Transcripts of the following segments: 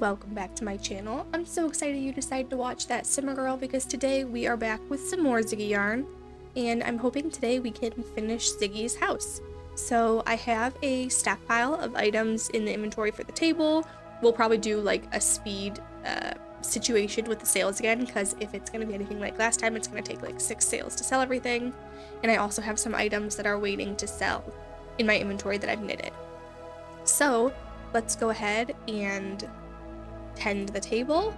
welcome back to my channel. I'm so excited you decided to watch that Simmer Girl because today we are back with some more Ziggy Yarn, and I'm hoping today we can finish Ziggy's house. So I have a stockpile of items in the inventory for the table. We'll probably do like a speed situation with the sales again, because if it's going to be anything like last time, it's going to take like 6 sales to sell everything. And I also have some items that are waiting to sell in my inventory that I've knitted. So let's go ahead and tend the table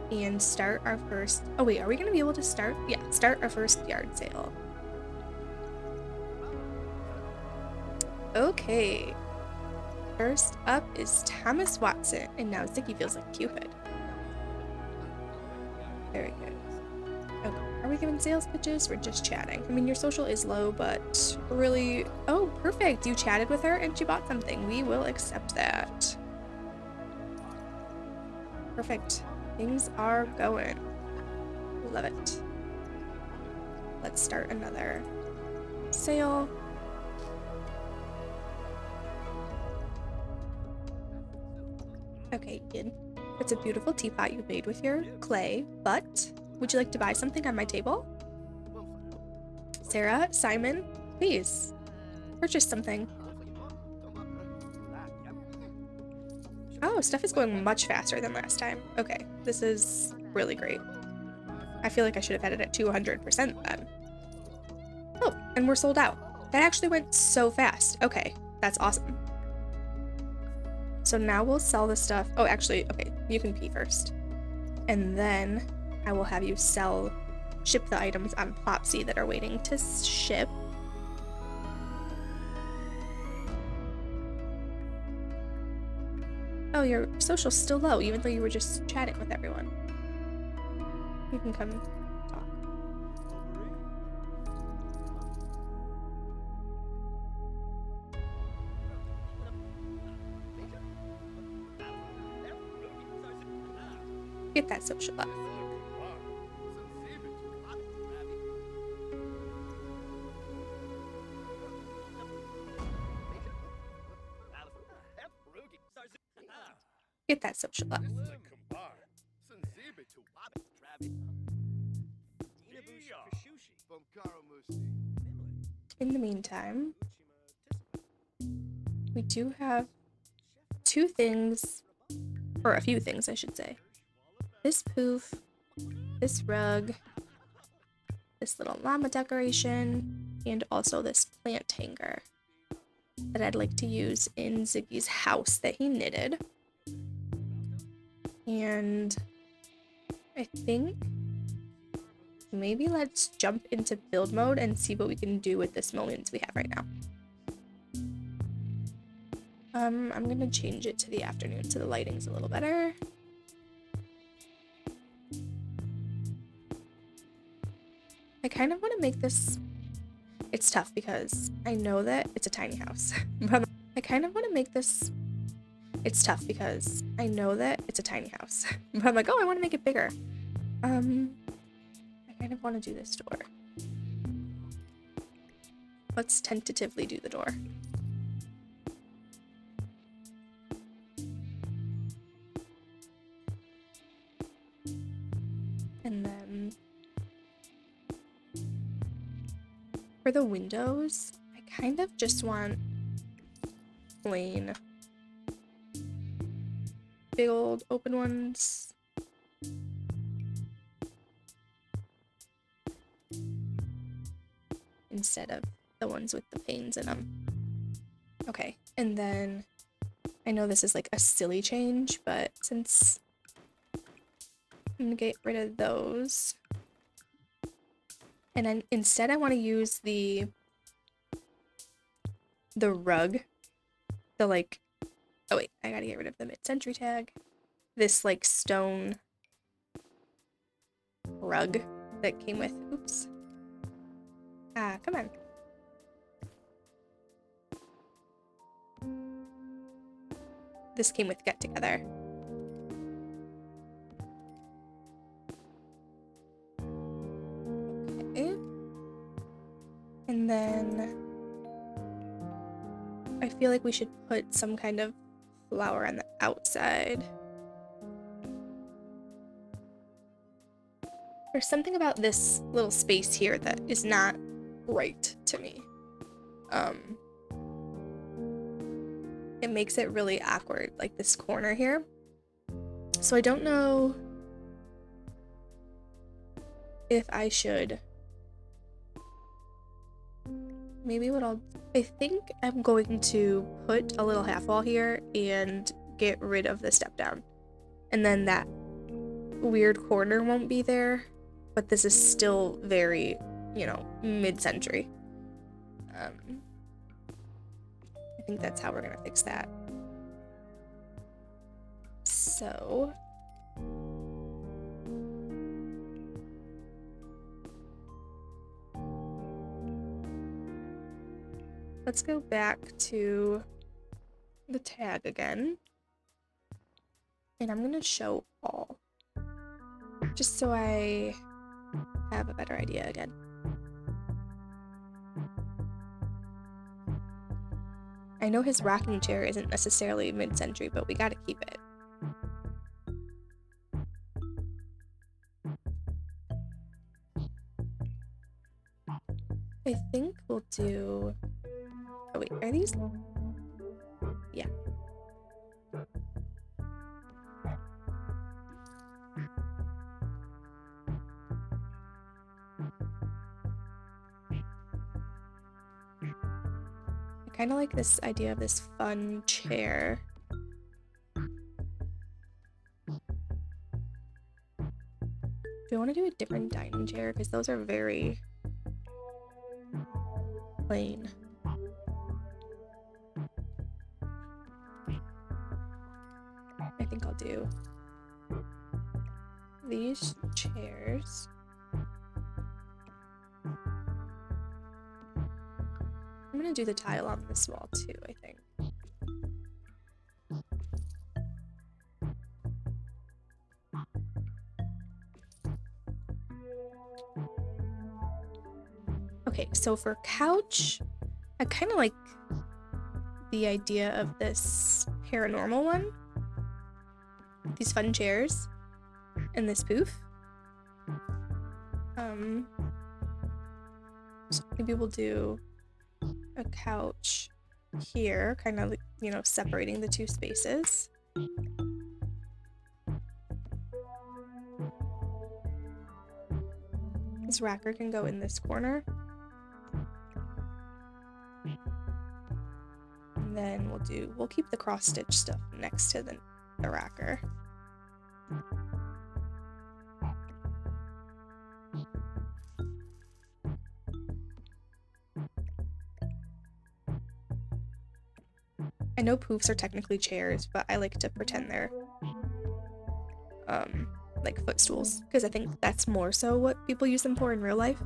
and start our first, oh wait, are we gonna be able to start? Yeah, start our first yard sale. Okay, first up is Thomas Watson, and now Ziggy feels like Cupid. Very good. Okay, are we giving sales pitches? We're just chatting. I mean, your social is low, but really, oh, perfect. You chatted with her and she bought something. We will accept that. Perfect. Things are going. Love it. Let's start another sale. Okay, Ian. It's a beautiful teapot you made with your clay, but would you like to buy something on my table? Sarah, Simon, please purchase something. Oh, stuff is going much faster than last time. Okay, this is really great. I feel like I should have had it at 200% then. Oh, and we're sold out. That actually went so fast. Okay, that's awesome. So now we'll sell the stuff. Oh, actually, okay, you can pee first. And then I will have you ship the items on Plopsy that are waiting to ship. Oh, your social's still low, even though you were just chatting with everyone. You can come talk. Get that social up. Get that social up. In the meantime, we do have two things, or a few things I should say. This poof, this rug, this little llama decoration, and also this plant hanger that I'd like to use in Ziggy's house that he knitted. And I think maybe let's jump into build mode and see what we can do with the Simoleans we have right now. I'm gonna change it to the afternoon so the lighting's a little better. I kind of want to make this, it's tough because I know that it's a tiny house, but I kind of want to make this, it's tough because I know that it's a tiny house, but I'm like, oh, I want to make it bigger. I kind of want to do this door. Let's tentatively do the door. And then for the windows, I kind of just want plain big old open ones. Instead of the ones with the panes in them. Okay, and then I know this is like a silly change, but since I'm gonna get rid of those. And then instead I want to use the rug. The like, oh wait, I gotta get rid of the mid-century tag. This like stone rug that came with, oops. Ah, come on. This came with Get Together. Okay. And then I feel like we should put some kind of flower on the outside. There's something about this little space here that is not right to me. It makes it really awkward, like this corner here. So I don't know if I should. Maybe I think I'm going to put a little half wall here and get rid of the step down. And then that weird corner won't be there, but this is still very, mid-century. I think that's how we're gonna fix that. So let's go back to the tag again. And I'm gonna show all, just so I have a better idea again. I know his rocking chair isn't necessarily mid-century, but we gotta keep it. I think we'll do... Oh wait, are these? Yeah. I kind of like this idea of this fun chair. Do I want to do a different dining chair? Because those are very plain. I think I'll do these chairs. I'm gonna do the tile on this wall too, I think. Okay, so for couch, I kind of like the idea of this paranormal one. These fun chairs and this poof. So maybe we'll do a couch here, kind of like, separating the two spaces. This racker can go in this corner. And then we'll keep the cross stitch stuff next to the racker. I know poofs are technically chairs, but I like to pretend they're like footstools, because I think that's more so what people use them for in real life.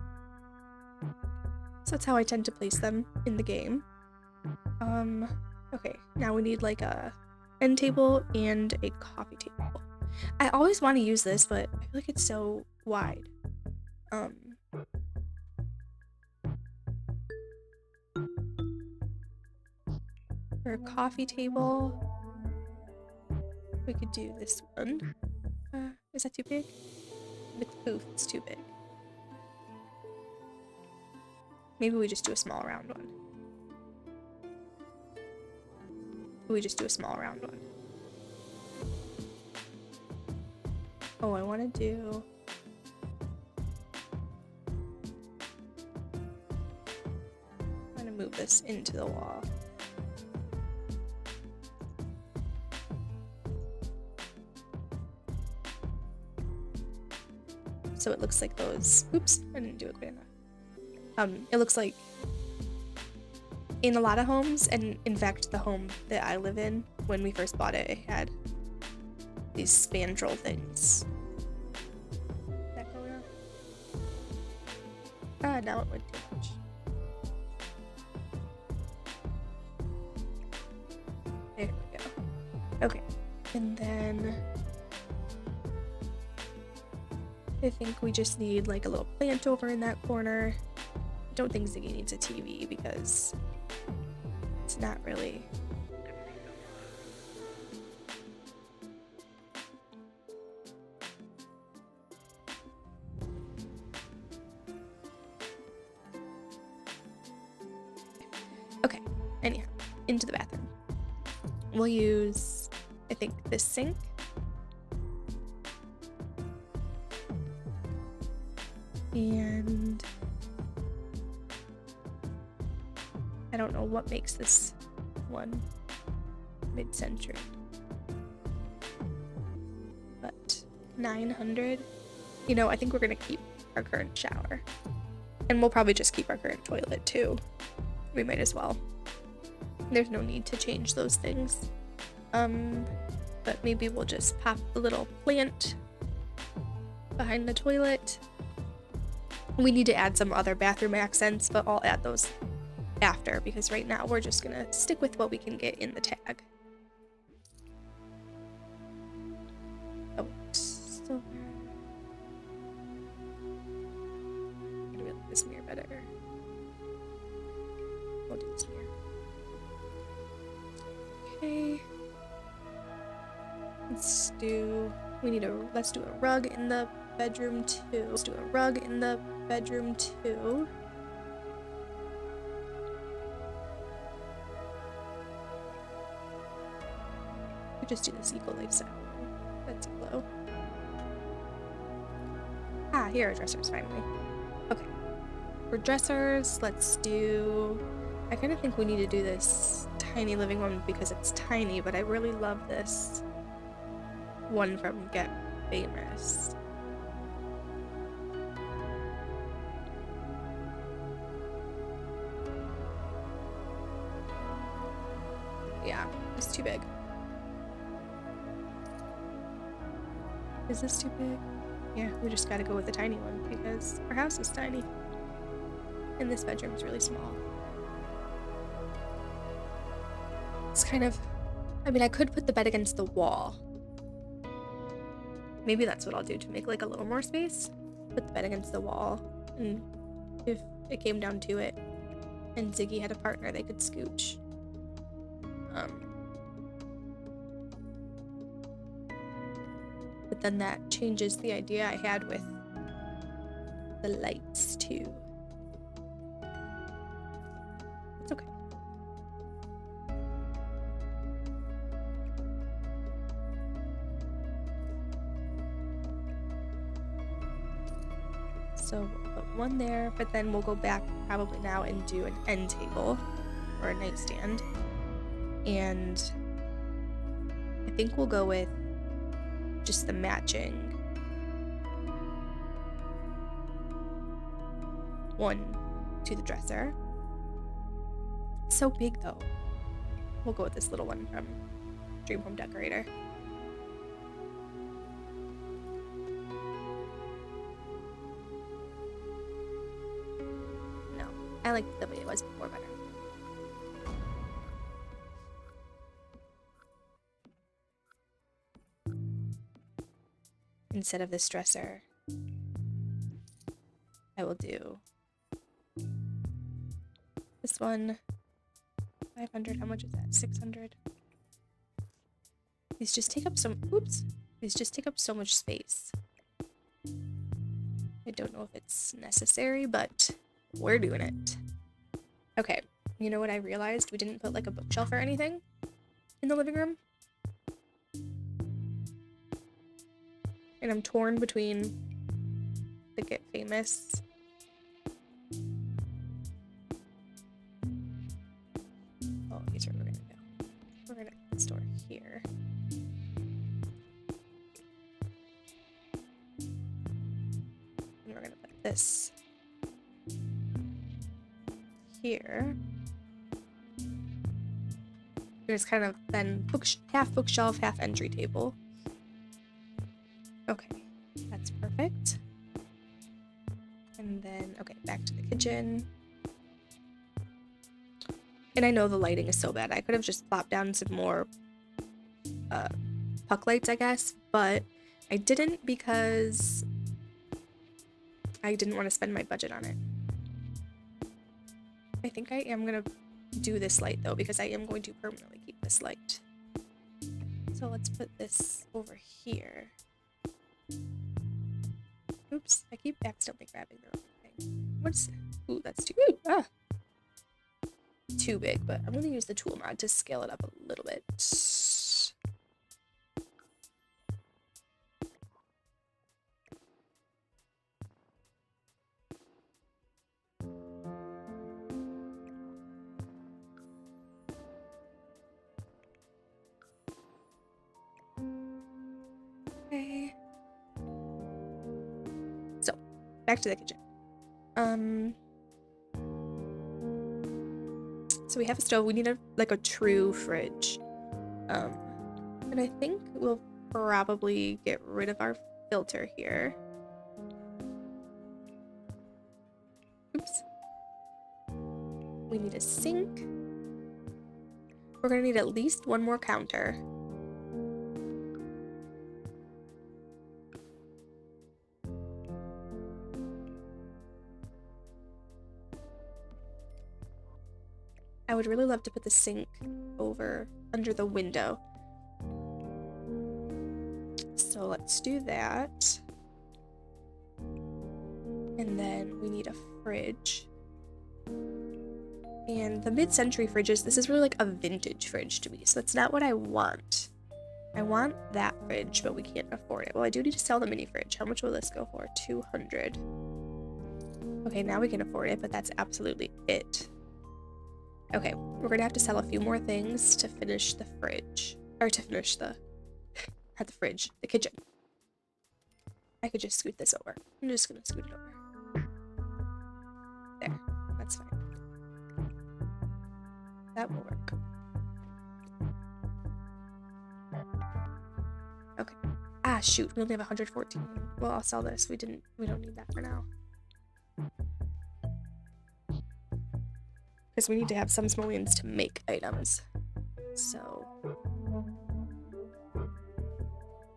So that's how I tend to place them in the game. Okay, now we need like a end table and a coffee table. I always want to use this, but I feel like it's so wide. For a coffee table, we could do this one. Is that too big? The poof, it's too big. Maybe we just do a small round one. We just do a small round one. Oh, I want to do... I'm going to move this into the wall. So it looks like those... Oops, I didn't do it quick enough. It looks like in a lot of homes, and in fact the home that I live in, when we first bought it, it had these spandrel things. Is that going on? Now it went too much. There we go. Okay, and then I think we just need like a little plant over in that corner. I don't think Ziggy needs a TV because it's not really... Anyhow, into the bathroom. We'll use, I think, this sink. And I don't know what makes this one mid-century. But 900. You know, I think we're gonna keep our current shower. And we'll probably just keep our current toilet too. We might as well. There's no need to change those things. But maybe we'll just pop the little plant behind the toilet. We need to add some other bathroom accents, but I'll add those after because right now we're just gonna stick with what we can get in the tag. Oh, silver. I'm gonna make this mirror better. We'll do this mirror. Okay. Let's do a rug in the bedroom too. Let's do a rug in the bedroom too. We just do this eco lifestyle. That's low. Ah, here are dressers finally. Okay. For dressers, let's do. I kind of think we need to do this tiny living room because it's tiny, but I really love this one from Get Famous. Yeah, it's too big. Is this too big? Yeah, we just gotta go with the tiny one because our house is tiny. And this bedroom is really small. It's kind of... I mean, I could put the bed against the wall. Maybe that's what I'll do to make like a little more space. Put the bed against the wall. And if it came down to it and Ziggy had a partner, they could scooch. But then that changes the idea I had with the lights too. It's okay. So we'll put one there, but then we'll go back probably now and do an end table or a nightstand. And I think we'll go with just the matching one to the dresser. It's so big though. We'll go with this little one from Dream Home Decorator. No, I like the way it was before better. Instead of this dresser, I will do this one. 500. How much is that? 600. These just take up some. Oops. These just take up so much space. I don't know if it's necessary, but we're doing it. Okay. You know what I realized? We didn't put like a bookshelf or anything in the living room. And I'm torn between the Get Famous here's where we're gonna go. We're gonna store here. And we're gonna put this here. There's kind of then half bookshelf, half entry table. Okay, that's perfect. And then, okay, back to the kitchen. And I know the lighting is so bad. I could have just plopped down some more puck lights, I guess, but I didn't because I didn't want to spend my budget on it. I think I am going to do this light, though, because I am going to permanently keep this light. So let's put this over here. Oops, I keep accidentally grabbing the wrong thing. What's... Ooh, that's too... Ooh, too big, but I'm going to use the tool mod to scale it up a little bit. Okay. So, back to the kitchen. So we have a stove. We need a true fridge. And I think we'll probably get rid of our filter here. Oops. We need a sink. We're gonna need at least one more counter. I would really love to put the sink over under the window. So let's do that. And then we need a fridge. And the mid-century fridges, this is really like a vintage fridge to me, so that's not what I want. I want that fridge, but we can't afford it. Well, I do need to sell the mini fridge. How much will this go for? 200. Okay, now we can afford it, but that's absolutely it. Okay, we're gonna have to sell a few more things to finish the fridge. Or to finish the... not the fridge, the kitchen. I could just scoot this over. I'm just gonna scoot it over. There, that's fine. That will work. Okay. Ah, shoot, we only have 114. Well, I'll sell this. We don't need that for now. Because we need to have some simoleons to make items. So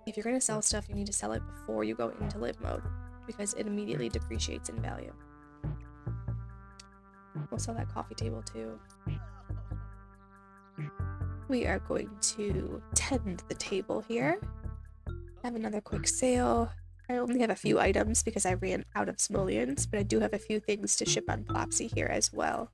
if you're gonna sell stuff, you need to sell it before you go into live mode, because it immediately depreciates in value. We'll sell that coffee table too. We are going to tend the table here. Have another quick sale. I only have a few items because I ran out of simoleons, but I do have a few things to ship on Plopsy here as well.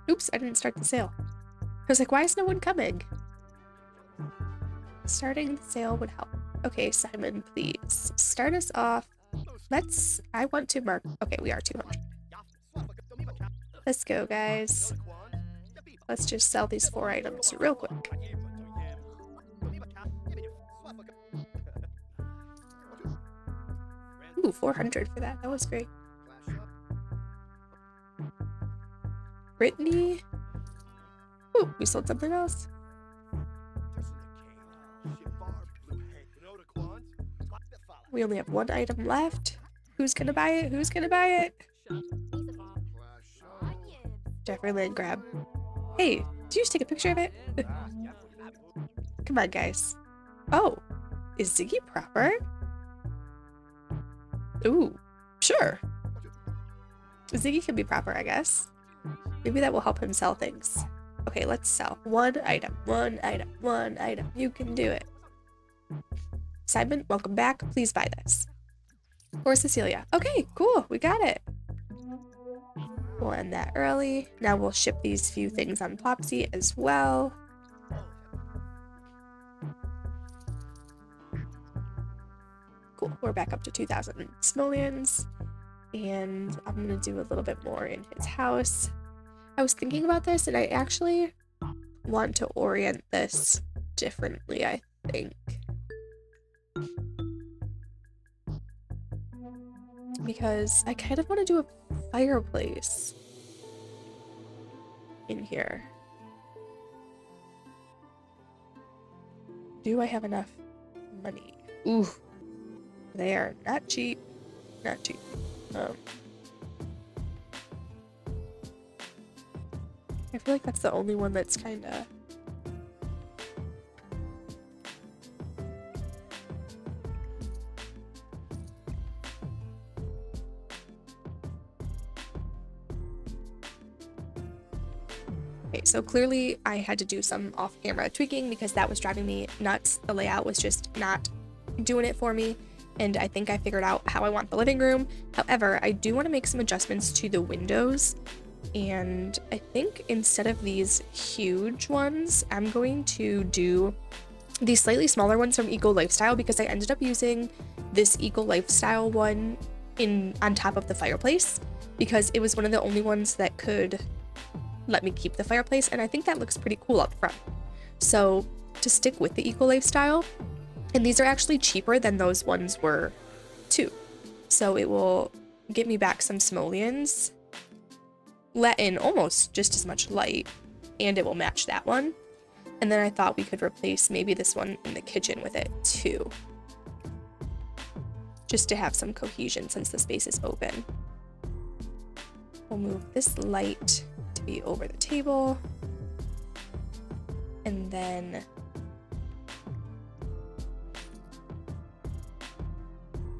Oops, I didn't start the sale. I was like, why is no one coming? Starting the sale would help. Okay, Simon, please start us off. I want to mark. Okay, we are 200. Let's go, guys. Let's just sell these 4 items real quick. Ooh, 400 for that. That was great. Brittany. Ooh, we sold something else. We only have 1 item left. Who's gonna buy it? Who's gonna buy it? Jeffrey Land grab. Hey, did you just take a picture of it? Come on, guys. Oh, is Ziggy proper? Ooh, sure. Ziggy can be proper, I guess. Maybe that will help him sell things. Okay, let's sell 1 item, 1 item, 1 item. You can do it. Simon, welcome back. Please buy this. Or Cecilia. Okay, cool. We got it. We'll end that early. Now we'll ship these few things on Plopsy as well. Cool. We're back up to 2,000 simoleons. And I'm going to do a little bit more in his house. I was thinking about this, and I actually want to orient this differently, I think. Because I kind of want to do a fireplace in here. Do I have enough money? Ooh, they are not cheap. Not cheap. I feel like that's the only one that's kind of... Okay, so clearly I had to do some off-camera tweaking because that was driving me nuts. The layout was just not doing it for me, and I think I figured out how I want the living room. However, I do want to make some adjustments to the windows, and I think instead of these huge ones, I'm going to do these slightly smaller ones from Eco Lifestyle because I ended up using this Eco Lifestyle one on top of the fireplace because it was one of the only ones that could let me keep the fireplace, and I think that looks pretty cool up front. So to stick with the Eco Lifestyle, and these are actually cheaper than those ones were too. So it will get me back some Simoleans, let in almost just as much light, and it will match that one. And then I thought we could replace maybe this one in the kitchen with it too, just to have some cohesion since the space is open. We'll move this light to be over the table, and then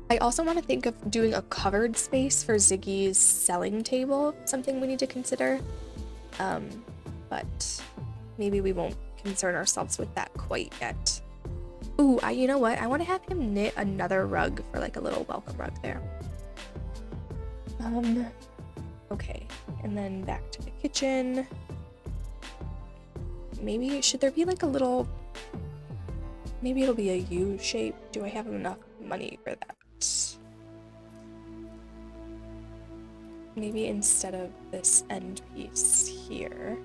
I also want to think of doing a covered space for Ziggy's selling table, something we need to consider, but maybe we won't concern ourselves with that quite yet. Ooh, you know what? I want to have him knit another rug for like a little welcome rug there. Okay, and then back to the kitchen. Maybe, should there be like a little, maybe it'll be a U shape. Do I have enough money for that? Maybe instead of this end piece here,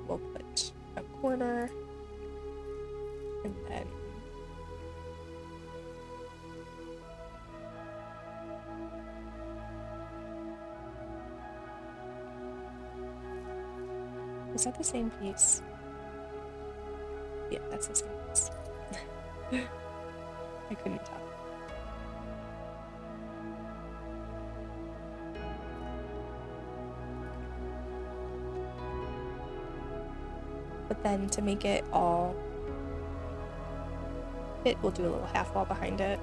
we'll put a corner, and then is that the same piece? Yeah, that's the same piece. I couldn't tell. But then to make it all fit, we'll do a little half wall behind it.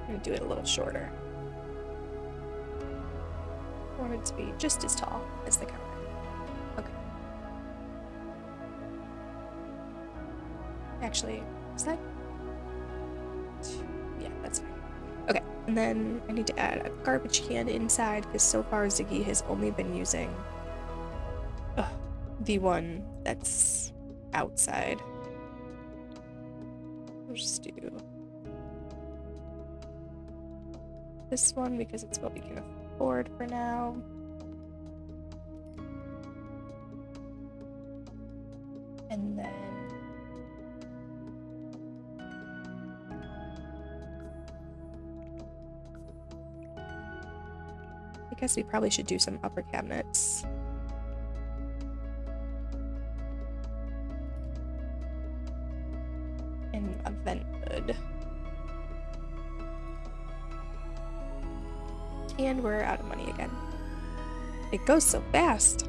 I'm gonna do it a little shorter. I want it to be just as tall as the counter. Okay. Actually, is that? Yeah, that's fine. Okay, and then I need to add a garbage can inside because so far Ziggy has only been using the one that's outside. We'll just do this one because it's what we can afford for now. And then I guess we probably should do some upper cabinets. And a vent hood. And we're out of money again. It goes so fast.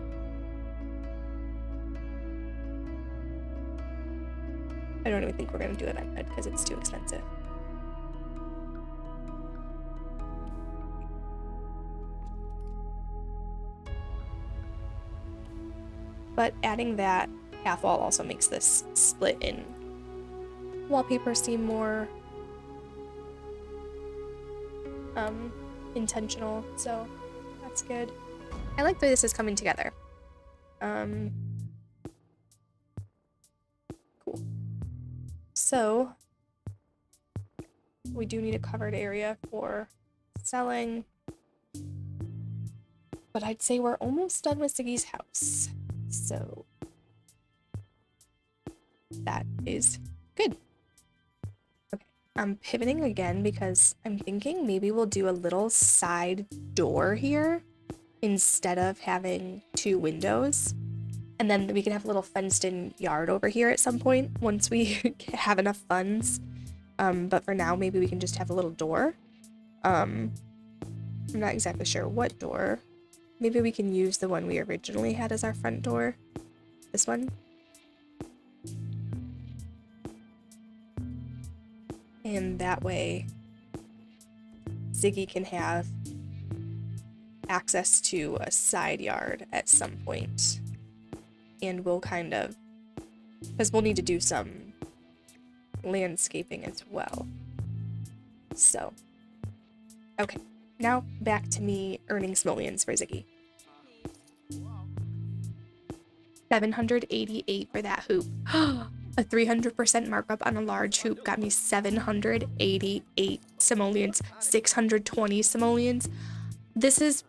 I don't even think we're gonna do a vent hood because it's too expensive. But adding that half wall also makes this split in wallpaper seem more intentional, so that's good. I like the way this is coming together. Cool. So we do need a covered area for selling, but I'd say we're almost done with Ziggy's house. So that is good. Okay, I'm pivoting again because I'm thinking maybe we'll do a little side door here instead of having two windows. And then we can have a little fenced in yard over here at some point once we have enough funds. But for now, maybe we can just have a little door. I'm not exactly sure what door. Maybe we can use the one we originally had as our front door. This one. And that way Ziggy can have access to a side yard at some point. And we'll kind of, because we'll need to do some landscaping as well. So, okay, now back to me earning simoleons for Ziggy. 788 for that hoop. A 300% markup on a large hoop got me 788 simoleons, 620 simoleons. This is,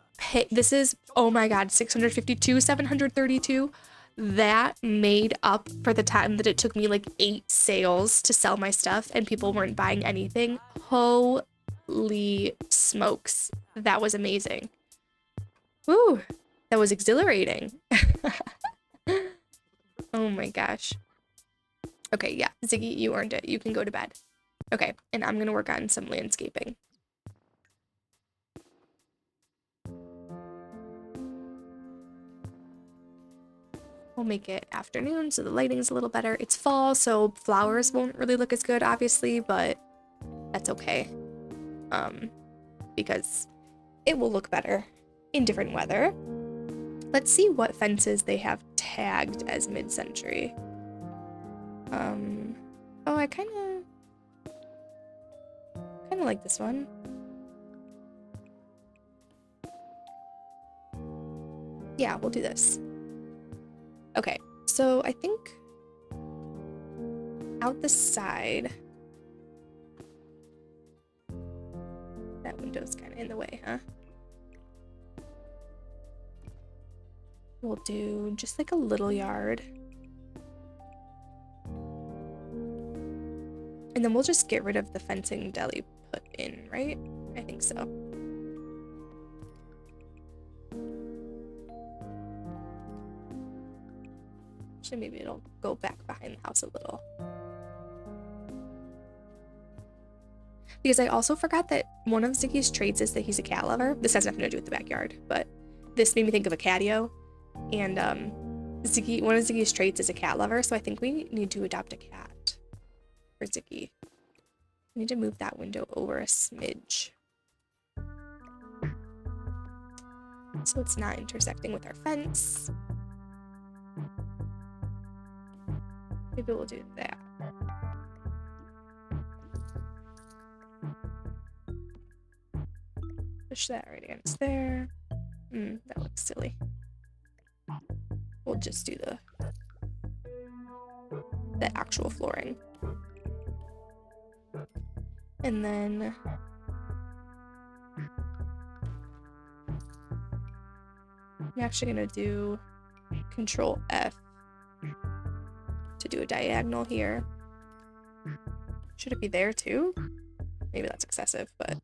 oh my god, 652, 732. That made up for the time that it took me like 8 sales to sell my stuff and people weren't buying anything. Holy smokes. That was amazing. Woo, that was exhilarating. Oh my gosh. Okay, yeah, Ziggy, you earned it. You can go to bed. Okay, and I'm gonna work on some landscaping. We'll make it afternoon so the lighting's a little better. It's fall, so flowers won't really look as good, obviously, but that's okay. Because it will look better in different weather. Let's see what fences they have tagged as mid-century. Oh, I kind of like this one. Yeah, we'll do this. Okay, so I think out the side, that window's kind of in the way, huh? We'll do just like a little yard. And then we'll just get rid of the fencing Deli put in, right? I think so. Actually, maybe it'll go back behind the house a little. Because I also forgot that one of Ziggy's traits is that he's a cat lover. This has nothing to do with the backyard, but this made me think of a catio. And Ziggy, one of Ziggy's traits is a cat lover, so I think we need to adopt a cat for Ziggy. We need to move that window over a smidge, so it's not intersecting with our fence. Maybe we'll do that. Push that right against there. That looks silly. We'll just do the actual flooring. And then I'm actually gonna do Control F to do a diagonal here. Should it be there too? Maybe that's excessive, but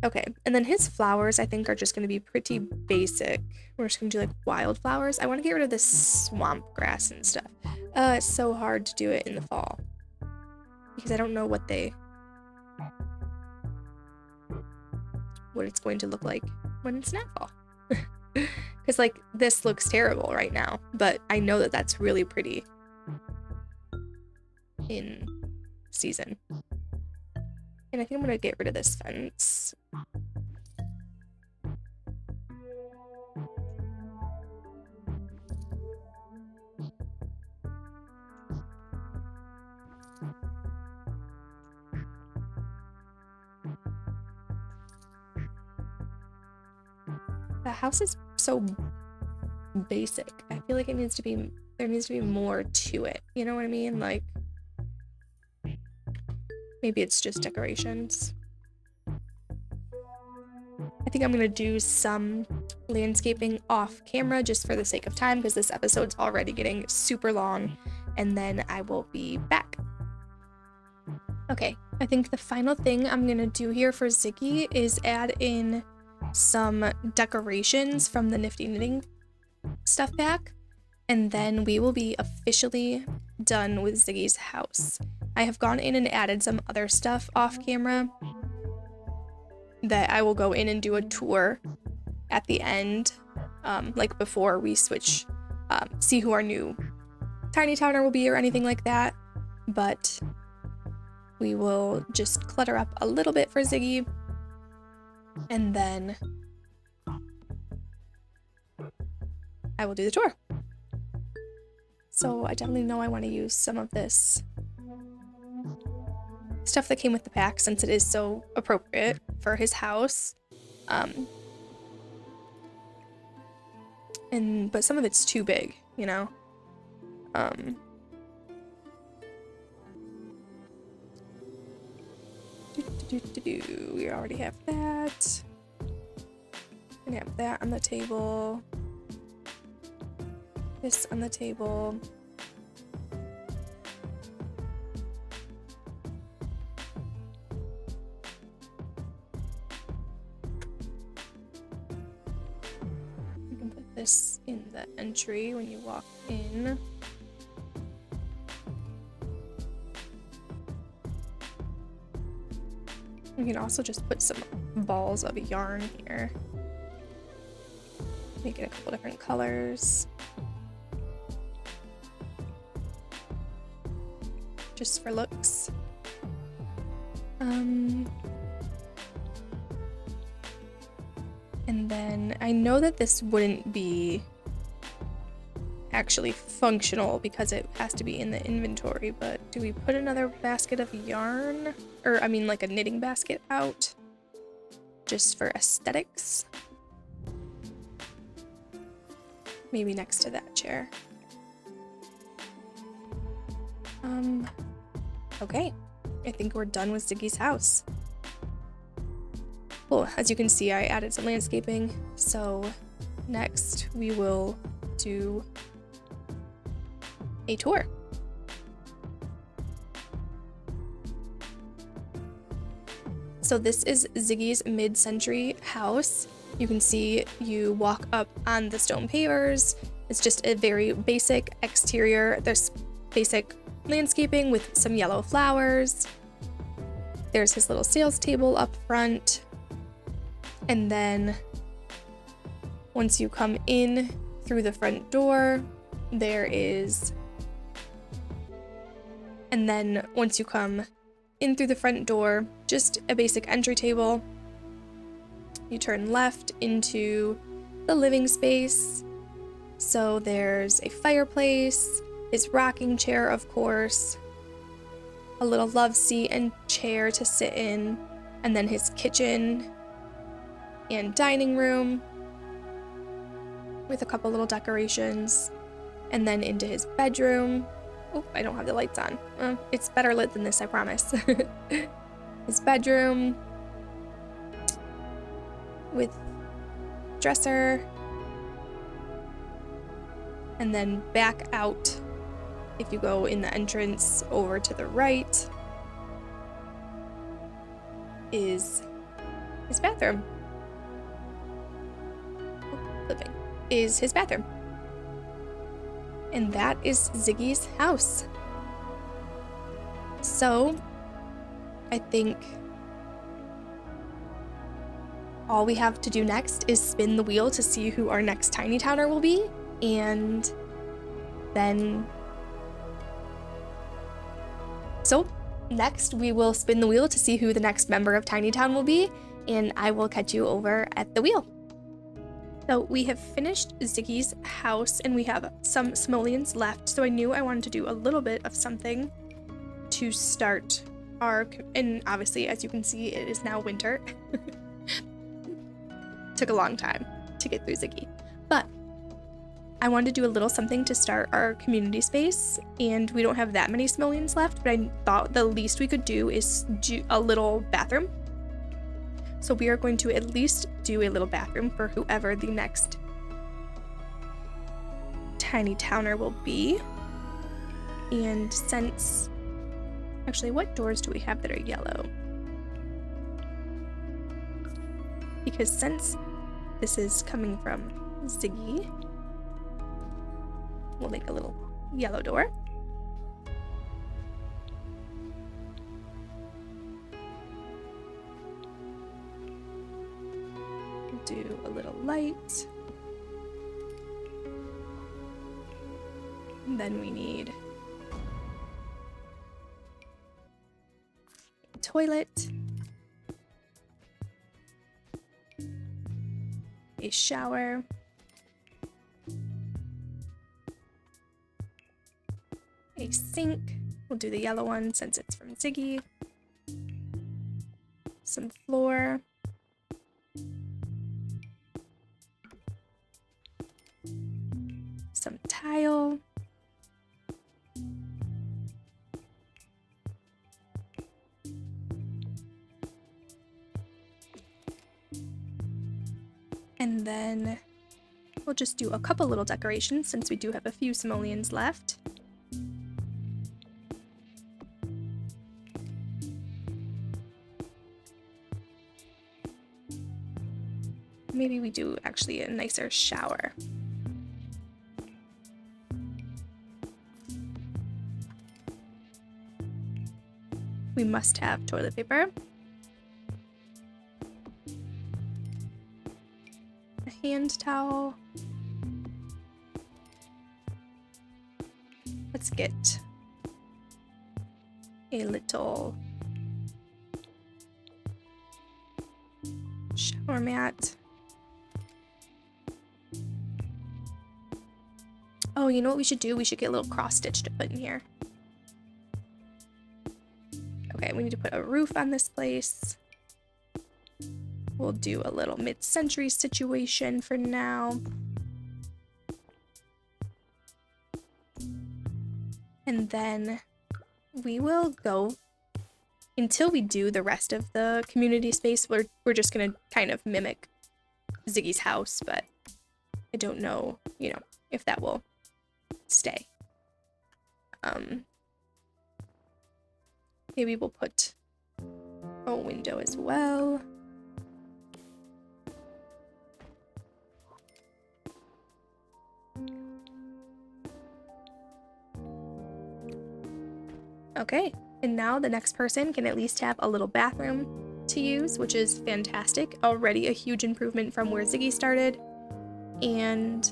okay. And then his flowers, I think, are just gonna be pretty basic. We're just gonna do like wildflowers. I want to get rid of this swamp grass and stuff. It's so hard to do it in the fall because I don't know what it's going to look like when it's not fall. Because like this looks terrible right now, but I know that that's really pretty in season. And I think I'm gonna get rid of this fence. The house is so basic. I feel like there needs to be more to it. You know what I mean? Like, maybe it's just decorations. I think I'm gonna do some landscaping off camera just for the sake of time because this episode's already getting super long, and then I will be back. Okay, I think the final thing I'm gonna do here for Ziggy is add in some decorations from the Nifty Knitting stuff pack, and then we will be officially done with Ziggy's house. I have gone in and added some other stuff off camera that I will go in and do a tour at the end, like before we switch, see who our new Tiny Towner will be or anything like that, but we will just clutter up a little bit for Ziggy. and then I will do the tour. So I definitely know I want to use some of this stuff that came with the pack since it is so appropriate for his house. But some of it's too big, you know? We already have that. And have that on the table. This on the table. You can put this in the entry when you walk in. You can also just put some balls of yarn here. Make it a couple different colors. Just for looks. And then I know that this wouldn't be actually functional because it has to be in the inventory, but do we put another basket of yarn? Or, I mean, like a knitting basket out? Just for aesthetics? Maybe next to that chair. Okay. I think we're done with Ziggy's house. Well, as you can see, I added some landscaping, so next we will do a tour. So this is Ziggy's mid-century house. You can see you walk up on the stone pavers. It's just a very basic exterior. There's basic landscaping with some yellow flowers. There's his little sales table up front. And then once you come in through the front door, there is... And then once you come in through the front door, just a basic entry table. You turn left into the living space. So there's a fireplace, his rocking chair, of course, a little love seat and chair to sit in, and then his kitchen and dining room with a couple little decorations, and then into his bedroom. Oh, I don't have the lights on. It's better lit than this, I promise. His bedroom with dresser, and then back out. If you go in the entrance over to the right is his bathroom. Living is his bathroom. And that is Ziggy's house. So, I think all we have to do next is spin the wheel to see who our next Tiny Towner will be, and then... So, next we will spin the wheel to see who the next member of Tiny Town will be, and I will catch you over at the wheel. So we have finished Ziggy's house and we have some simoleons left, so I knew I wanted to do a little bit of something to start our, and obviously as you can see it is now winter. Took a long time to get through Ziggy, but I wanted to do a little something to start our community space, and we don't have that many simoleons left, but I thought the least we could do is do a little bathroom. So we are going to at least do a little bathroom for whoever the next Tiny Towner will be. And since, actually, what doors do we have that are yellow? Because since this is coming from Ziggy, we'll make a little yellow door. Do a little light. And then we need a toilet. a shower, a sink. We'll do the yellow one since it's from Ziggy. Some floor. Some tile. And then we'll just do a couple little decorations since we do have a few simoleons left. Maybe we do actually a nicer shower. We must have toilet paper. A hand towel. Let's get a little shower mat. Oh, you know what we should do? We should get a little cross stitch to put in here. Okay, we need to put a roof on this place. We'll do a little mid-century situation for now. And then we will go, until we do the rest of the community space, we're just gonna kind of mimic Ziggy's house, but I don't know, you know, if that will stay. Maybe we'll put a window as well. Okay, and now the next person can at least have a little bathroom to use, which is fantastic. Already a huge improvement from where Ziggy started. And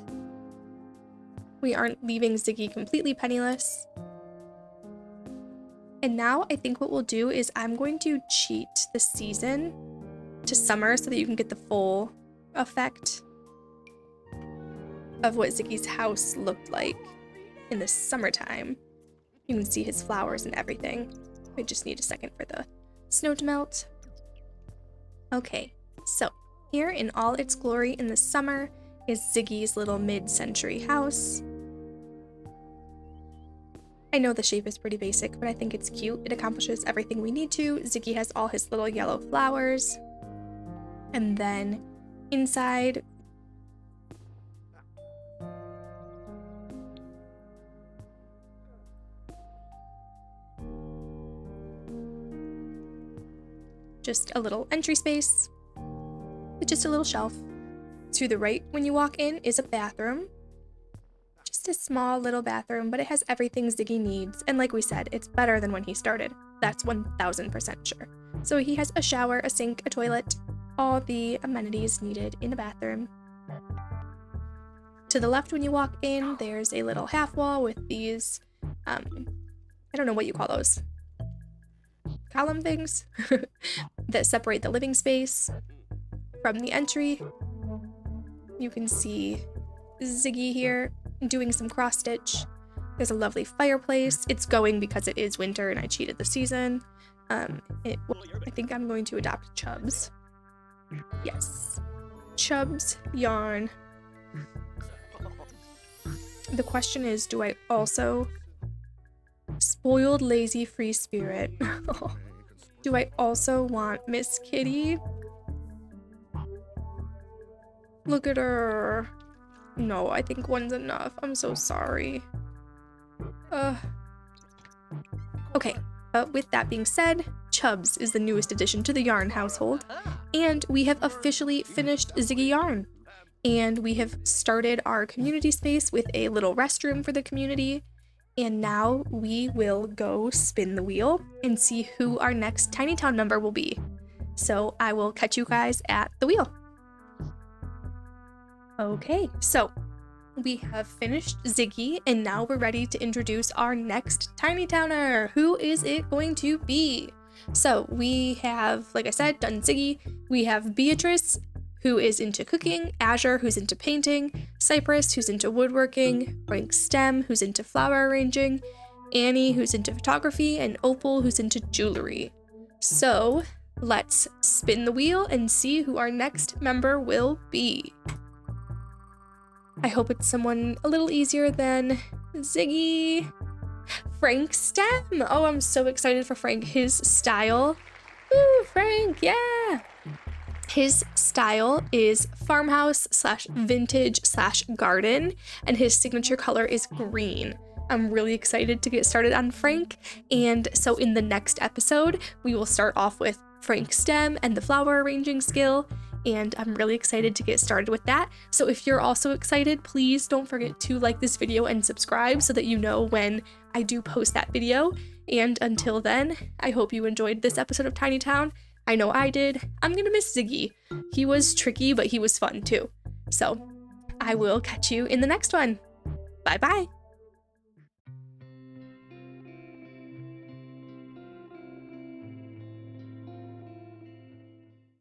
we aren't leaving Ziggy completely penniless. And now I think what we'll do is I'm going to cheat the season to summer so that you can get the full effect of what Ziggy's house looked like in the summertime. You can see his flowers and everything. We just need a second for the snow to melt. Okay, so here in all its glory in the summer is Ziggy's little mid-century house. I know the shape is pretty basic, but I think it's cute. It accomplishes everything we need to. Ziggy has all his little yellow flowers. And then inside, just a little entry space with just a little shelf. To the right when you walk in is a bathroom. Just a small little bathroom, but it has everything Ziggy needs. And like we said, it's better than when he started. That's 1000% sure. So he has a shower, a sink, a toilet, all the amenities needed in a bathroom. To the left when you walk in, there's a little half wall with these, I don't know what you call those. Column things that separate the living space from the entry. You can see Ziggy here doing some cross stitch. There's a lovely fireplace. It's going because it is winter and I cheated the season. I think I'm going to adopt Chubs. Yes. Chubs Yarn. The question is, do I also... Spoiled, lazy, free spirit. Do I also want Miss Kitty? Look at her. No, I think one's enough. I'm so sorry. Okay, but with that being said, Chubs is the newest addition to the Yarn household, and we have officially finished Ziggy Yarn. And we have started our community space with a little restroom for the community. And now we will go spin the wheel and see who our next Tiny Town member will be. So I will catch you guys at the wheel. Okay, so we have finished Ziggy, and now we're ready to introduce our next Tiny Towner. Who is it going to be? So we have, like I said, done Ziggy. We have Beatrice, who is into cooking, Azure, who's into painting, Cypress, who's into woodworking, Frank Stem, who's into flower arranging, Annie, who's into photography, and Opal, who's into jewelry. So let's spin the wheel and see who our next member will be. I hope it's someone a little easier than Ziggy. Frank Stem. Oh, I'm so excited for Frank. His style. Ooh, Frank, yeah. His style is farmhouse / vintage / garden, and his signature color is green. I'm really excited to get started on Frank, and so in the next episode, we will start off with Frank Stem and the flower arranging skill, and I'm really excited to get started with that. So if you're also excited, please don't forget to like this video and subscribe so that you know when I do post that video. And until then, I hope you enjoyed this episode of Tiny Town. I know I did. I'm gonna miss Ziggy. He was tricky, but he was fun too. So I will catch you in the next one. Bye bye.